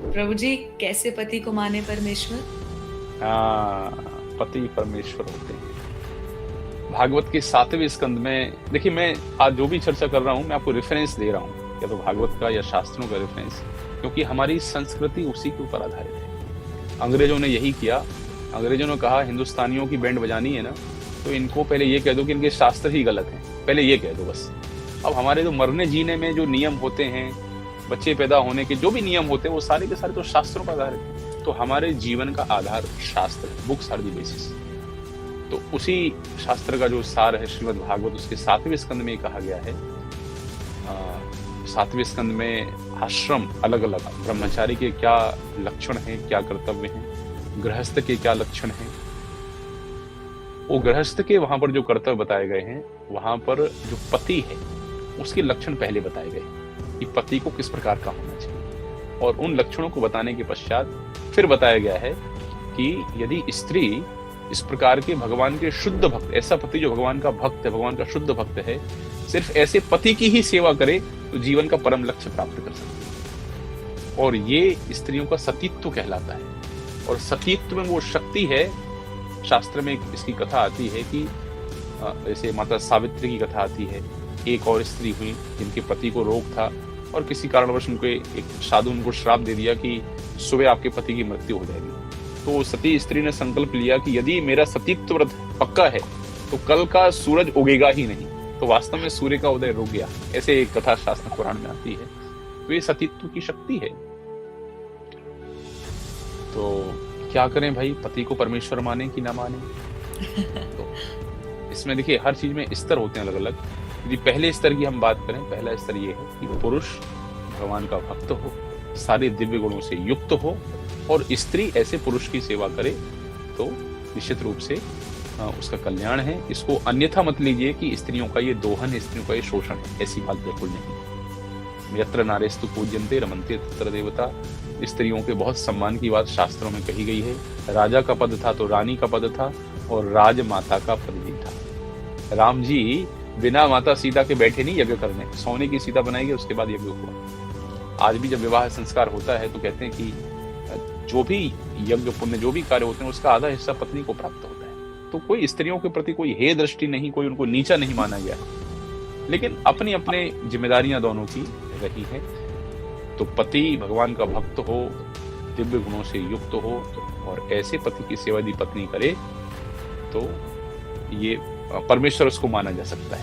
प्रभु जी, कैसे पति को माने परमेश्वर? हाँ, पति परमेश्वर होते हैं। भागवत के 7वें स्कंद में देखिए, मैं आज जो भी चर्चा कर रहा हूँ मैं आपको रेफरेंस दे रहा हूँ, या तो भागवत का या शास्त्रों का रेफरेंस, क्योंकि हमारी संस्कृति उसी के ऊपर आधारित है। अंग्रेजों ने यही किया। अंग्रेजों ने कहा हिंदुस्तानियों की बैंड बजानी है ना, तो इनको पहले ये कह दो कि इनके शास्त्र ही गलत हैं, पहले ये कह दो बस। अब हमारे जो मरने जीने में जो नियम होते हैं, बच्चे पैदा होने के जो भी नियम होते हैं, वो सारे के सारे तो शास्त्रों पर आधारित है। तो हमारे जीवन का आधार शास्त्र है, बुक्स आर द बेसिस। तो उसी शास्त्र का जो सार है श्रीमद् भागवत, उसके 7वें स्कंद में कहा गया है। 7वें स्कंद में आश्रम अलग अलग, ब्रह्मचारी के क्या लक्षण हैं, क्या कर्तव्य हैं, गृहस्थ के क्या लक्षण हैं, वो गृहस्थ के वहां पर जो कर्तव्य बताए गए हैं, वहां पर जो पति है उसके लक्षण पहले बताए गए कि पति को किस प्रकार का होना चाहिए। और उन लक्षणों को बताने के पश्चात फिर बताया गया है कि यदि स्त्री इस प्रकार के भगवान के शुद्ध भक्त, ऐसा पति जो भगवान का भक्त है, भगवान का शुद्ध भक्त है, सिर्फ ऐसे पति की ही सेवा करे तो जीवन का परम लक्ष्य प्राप्त कर सकती है। और ये स्त्रियों का सतीत्व कहलाता है। और सतीत्व में वो शक्ति है, शास्त्र में इसकी कथा आती है कि जैसे माता सावित्री की कथा आती है। एक और स्त्री हुई जिनके पति को रोग था, और किसी कारणवश उनको एक साधु उनको श्राप दे दिया कि सुबह आपके पति की मृत्यु हो जाएगी। तो सती स्त्री ने संकल्प लिया कि यदि मेरा सतीत्व व्रत पक्का है तो कल का सूरज उगेगा ही नहीं। तो वास्तव में सूर्य का उदय रुक गया, ऐसे एक कथा शास्त्र पुराण में आती है। तो ये सतीत्व की शक्ति है। तो क्या करें भाई, पति को परमेश्वर माने कि ना माने? तो इसमें देखिए हर चीज में स्तर होते हैं अलग अलग। यदि पहले स्तर की हम बात करें, पहला स्तर ये है कि पुरुष भगवान का भक्त हो, सारे दिव्य गुणों से युक्त हो, और स्त्री ऐसे पुरुष की सेवा करे तो निश्चित रूप से उसका कल्याण है। इसको अन्यथा मत लीजिए कि स्त्रियों का ये दोहन है, स्त्रियों का ये शोषण है, ऐसी बात बिल्कुल नहीं। यत्र नारेस्तु पूज्यन्ते रमन्ते तत्र देवता। स्त्रियों के बहुत सम्मान की बात शास्त्रों में कही गई है। राजा का पद था तो रानी का पद था, और राजमाता का पद भी था। राम जी बिना माता सीता के बैठे नहीं यज्ञ करने, सोने की सीता बनाई गई, उसके बाद यज्ञ हुआ। आज भी जब विवाह संस्कार होता है तो कहते हैं कि जो भी यज्ञ पुण्य जो भी कार्य होते हैं उसका आधा हिस्सा पत्नी को प्राप्त होता है। तो कोई स्त्रियों के प्रति कोई हे दृष्टि नहीं, कोई उनको नीचा नहीं माना गया, लेकिन अपनी अपने जिम्मेदारियां दोनों की रही है। तो पति भगवान का भक्त हो, दिव्य गुणों से युक्त हो, और ऐसे पति की सेवा यदि पत्नी करे तो ये परमेश्वर उसको माना जा सकता है।